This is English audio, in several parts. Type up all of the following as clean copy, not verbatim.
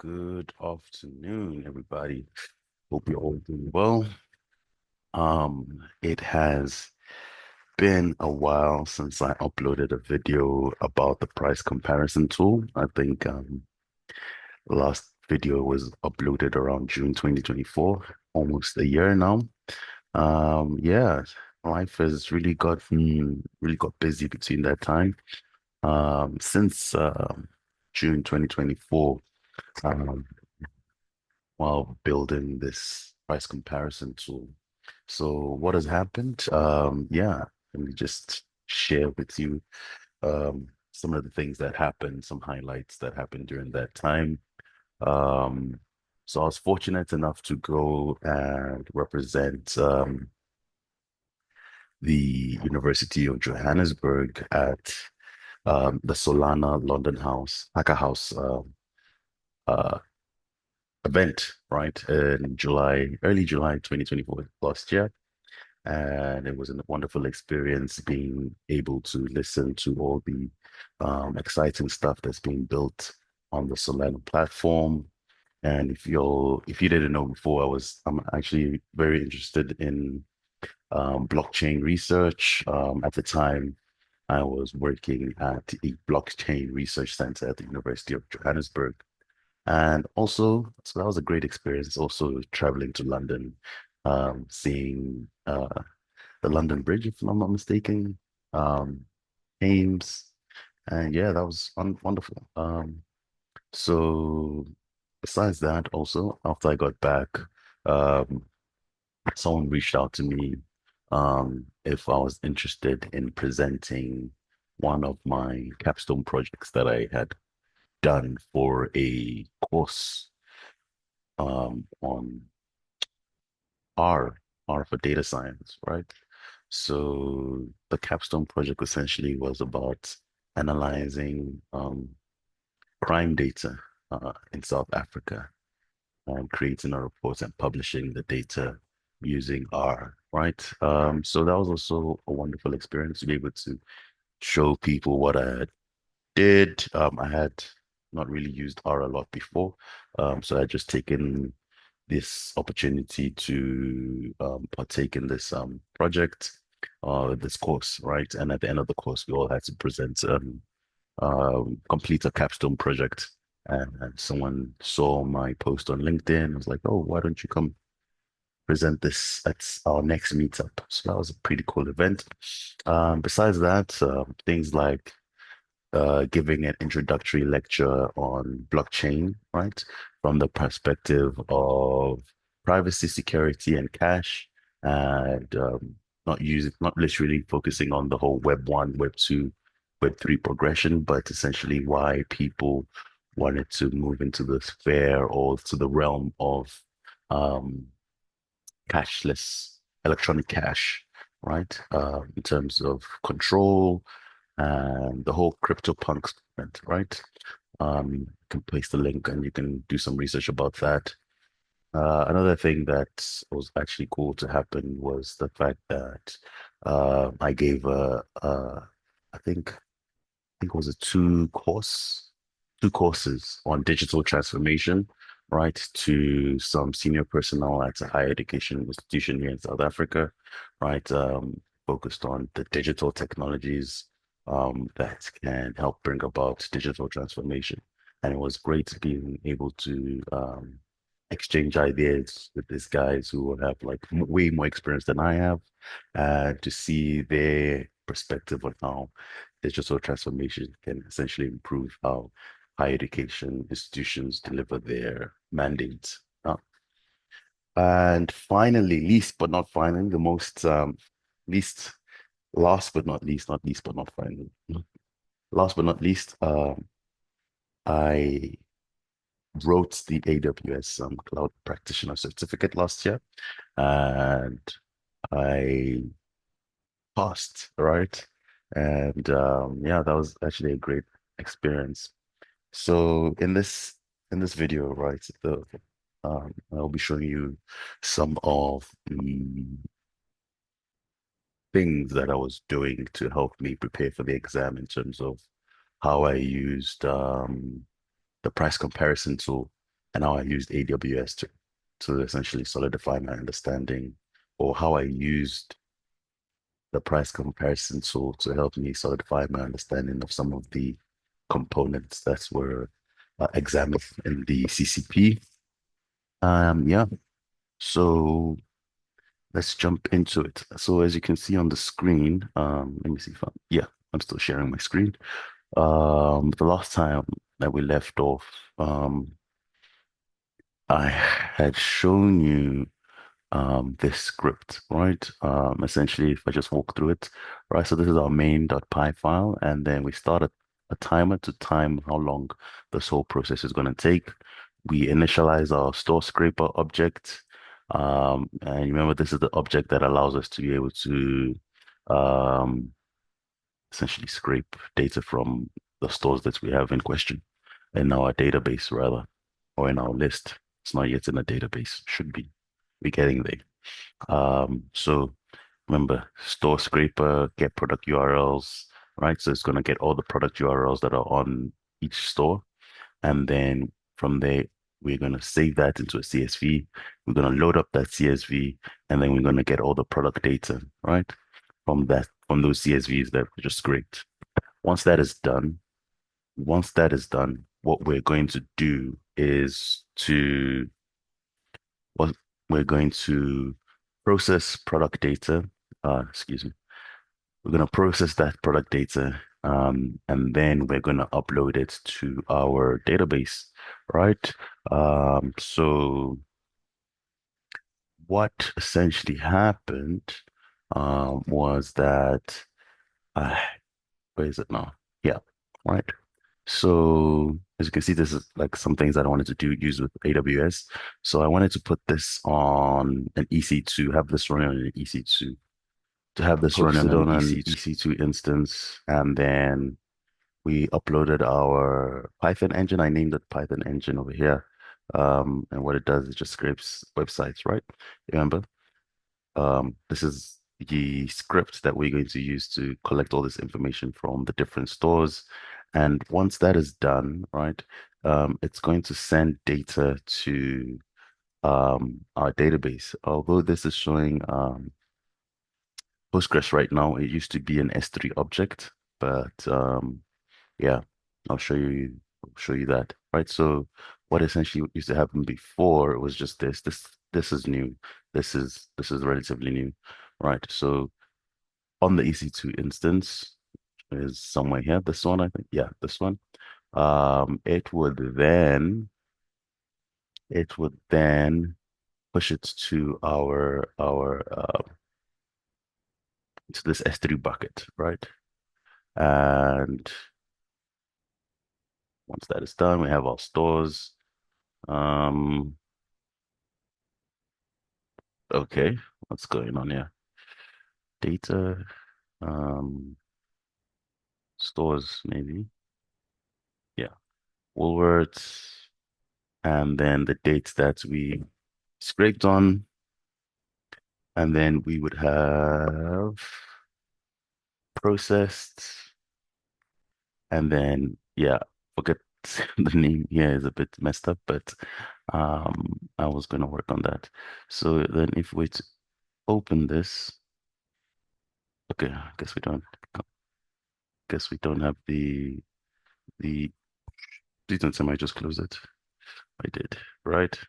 Good afternoon, everybody. Hope you're all doing well. It has been a while since I uploaded a video about the price comparison tool. I think the last video was uploaded around June 2024, almost a year now. Yeah, life has really got busy between that time. Since June 2024. Um, while building this price comparison tool. So what has happened? Yeah, let me just share with you some of the things that happened, some highlights that happened during that time. Um, so I was fortunate enough to go and represent the University of Johannesburg at the Solana London House, Hacker House uh, event, right, in early July 2024 last year. And it was a wonderful experience being able to listen to all the exciting stuff that's being built on the Solana platform. And if you didn't know before, I'm actually very interested in blockchain research. At the time, I was working at a blockchain research center at the University of Johannesburg. And also, so that was a great experience. Also traveling to London, seeing the London Bridge, if I'm not mistaken, um, Ames, and yeah, that was wonderful. So besides that, also after I got back, um, someone reached out to me, if I was interested in presenting one of my capstone projects that I had done for a course on R, R for data science, right? So the capstone project essentially was about analyzing crime data in South Africa and creating a report and publishing the data using R, right? So that was also a wonderful experience to be able to show people what I did. I had not really used R a lot before, so I had just taken this opportunity to partake in this project, this course, right? And at the end of the course, we all had to present complete a capstone project. And someone saw my post on LinkedIn and was like, "Oh, why don't you come present this at our next meetup?" So that was a pretty cool event. Besides that, things like giving an introductory lecture on blockchain, right? From the perspective of privacy, security, and cash, and not literally focusing on the whole Web 1, Web 2, Web 3 progression, but essentially why people wanted to move into the sphere or to the realm of um, cashless electronic cash, right? In terms of control and the whole CryptoPunks movement, right? You can place the link and you can do some research about that. Another thing that was actually cool to happen was the fact that I gave I think it was a two courses on digital transformation, right, to some senior personnel at a higher education institution here in South Africa, right, focused on the digital technologies that can help bring about digital transformation. And it was great being able to exchange ideas with these guys who have like way more experience than I have, to see their perspective on how digital transformation can essentially improve how higher education institutions deliver their mandates. And finally, least but not finally, the most least, last but not least, not least but not finally, last but not least, I wrote the AWS Cloud Practitioner certificate last year, and I passed, right? And yeah, that was actually a great experience. So in this video, right, I'll be showing you some of the things that I was doing to help me prepare for the exam in terms of how I used the price comparison tool. and how I used AWS to essentially solidify my understanding, or how I used the price comparison tool to help me solidify my understanding of some of the components that were examined in the CCP. Yeah, so let's jump into it. So as you can see on the screen, let me see if yeah, I'm still sharing my screen. The last time that we left off, I had shown you this script, right? Essentially, if I just walk through it, right? So this is our main.py file, and then we start a timer to time how long this whole process is going to take. We initialize our store scraper object. And remember, this is the object that allows us to be able to um, essentially scrape data from the stores that we have in question in our database, rather, or in our list. It's not yet in a database, should be. We're getting there. So remember, store scraper, get product URLs, right? So it's going to get all the product URLs that are on each store. And then from there, we're going to save that into a CSV. We're going to load up that CSV, and then we're going to get all the product data, right? From those CSVs that we just scraped. Once that is done, what we're going to do is well, we're going to process product data. Excuse me. We're going to process that product data, and then we're going to upload it to our database, right? So what essentially happened, was that, uh, where is it now? Yeah, right. So as you can see, this is like some things that I wanted to use with AWS. So I wanted to put this on an EC2, have this running on an EC2, to have this Hosted running on on an an EC2 instance. And then we uploaded our Python engine. I named it Python engine over here. And what it does is just scrapes websites, right? Remember? This is the script that we're going to use to collect all this information from the different stores. And once that is done, right, it's going to send data to our database. Although this is showing Postgres right now, it used to be an S3 object, but yeah, I'll show you that. Right. So what essentially used to happen before was just this. This is new. This is relatively new. Right. So on the EC2 instance is somewhere here. This one, I think. Yeah, this one. It would then push it to our to this S3 bucket, right? And once that is done, we have our stores. Um, okay, what's going on here? Data, um, stores, maybe. Yeah, Woolworths, and then the dates that we scraped on, and then we would have processed, and then yeah, forget the name here is a bit messed up, but I was gonna work on that. So then if we open this, okay, I guess we don't have the please don't tell me I just closed it. I did, right?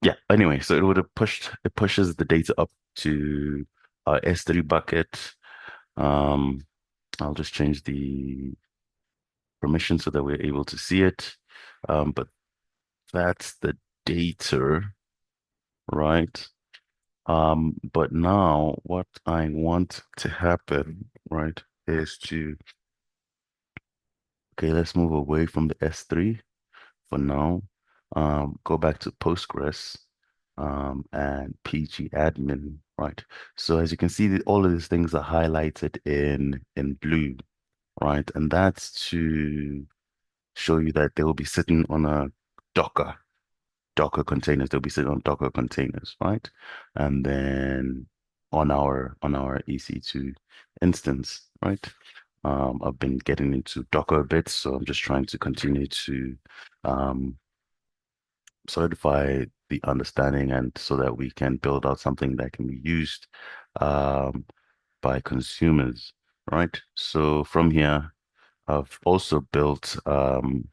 Yeah, anyway, so it would have it pushes the data up to our S3 bucket. Um, I'll just change the permission so that we're able to see it. But that's the data, right? But now what I want to happen, right, is okay, let's move away from the S3 for now. Go back to Postgres, and PG admin, right? So as you can see, all of these things are highlighted in blue, right? And that's to show you that they will be sitting on a Docker, Docker containers. They'll be sitting on Docker containers, right? And then on our EC2 instance, right? I've been getting into Docker a bit, so I'm just trying to continue to um, solidify the understanding and so that we can build out something that can be used um, by consumers, right? So from here, I've also built an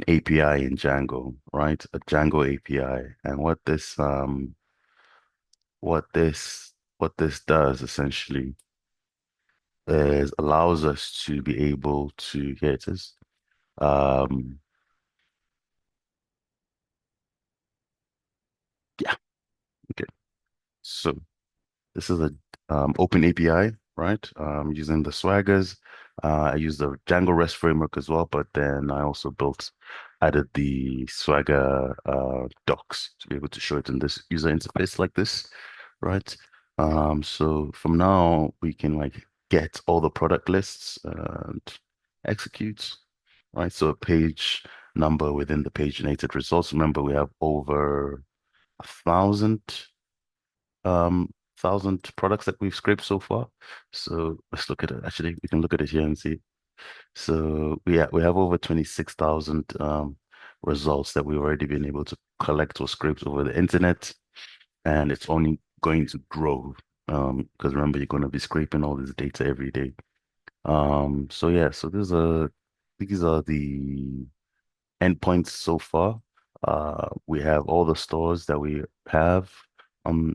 API in Django, right? A Django API. And what this does essentially is allows us to be able to, here it is. Um, yeah, okay. So this is a open API, right? Using the Swaggers. I use the Django REST framework as well, but then I also added the Swagger docs to be able to show it in this user interface like this, right? So from now we can like get all the product lists and execute, right? So a page number within the paginated results. Remember, we have over 1,000 thousand products that we've scraped so far. So let's look at it. Actually, we can look at it here and see. So we have over 26,000 results that we've already been able to collect or scrape over the internet, and it's only going to grow. Because remember, you're going to be scraping all this data every day. So yeah, so these are the endpoints so far. We have all the stores that we have,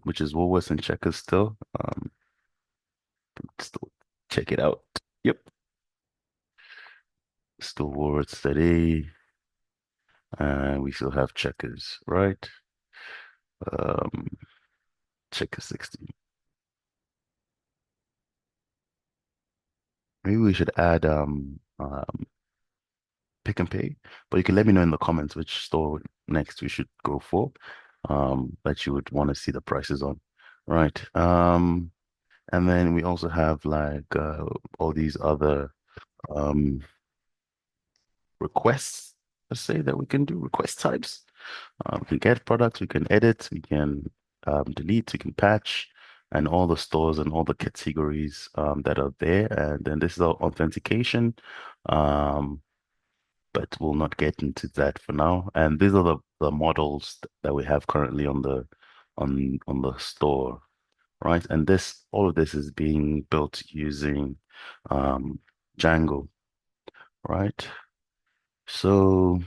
which is Woolworths and Checkers still. Still check it out. Yep, still Woolworths today, and we still have Checkers, right? Um, Checkers 16. Maybe we should add Pick and Pay, but you can let me know in the comments which store next we should go for, that you would want to see the prices on, right? And then we also have like all these other um requests, let's say that we can do request types. We can get products, we can edit, we can delete, we can patch, and all the stores and all the categories that are there. And then this is our authentication, um, but we'll not get into that for now. And these are the models that we have currently on the store, right? And all of this is being built using um, Django, right? So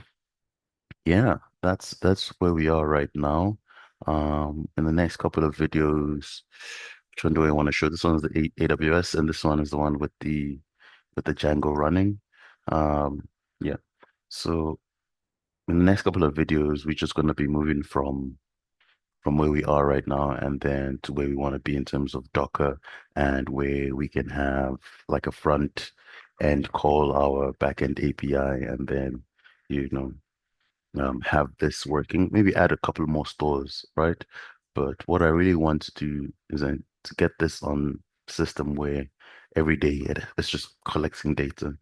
yeah, that's where we are right now. In the next couple of videos, which one do I want to show? This one is the AWS, and this one is the one with the Django running. Yeah. So in the next couple of videos, we're just going to be moving from where we are right now and then to where we want to be in terms of Docker and where we can have like a front end call our backend API and then you know have this working, maybe add a couple more stores, right? But what I really want to do is to get this on system where every day it's just collecting data.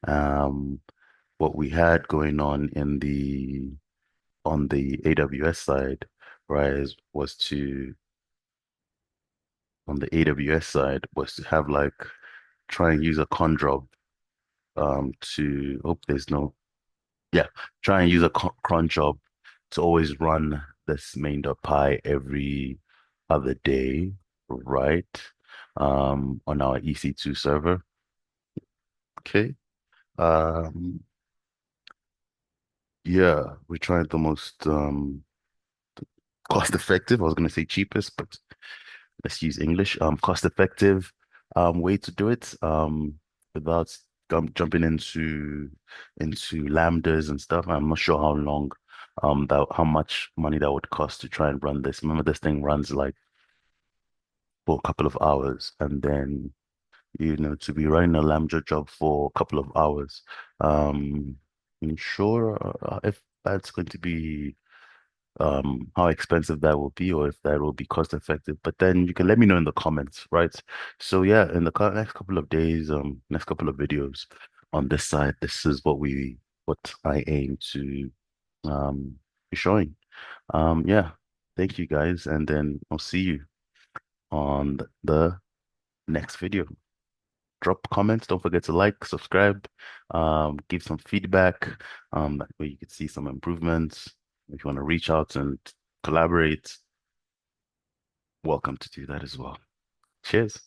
Um, what we had going on the AWS side, right, was to have like try and use a cron job to hope there's no yeah, try and use a cron job to always run this main.py every other day, right? On our EC2 server. Okay. Um, yeah, we tried the most cost effective. I was gonna say cheapest, but let's use English. Cost effective way to do it. Without jumping into lambdas and stuff. I'm not sure how long that how much money that would cost to try and run this. Remember, this thing runs like for a couple of hours, and then to be running a lambda job for a couple of hours. I'm sure if that's going to be how expensive that will be or if that will be cost effective. But then you can let me know in the comments, right? So yeah, in the next couple of days, next couple of videos on this side, this is what I aim to be showing. Yeah, thank you guys, and then I'll see you on the next video. drop comments. Don't forget to like, subscribe, give some feedback. That way you could see some improvements. If you want to reach out and collaborate, welcome to do that as well. Cheers.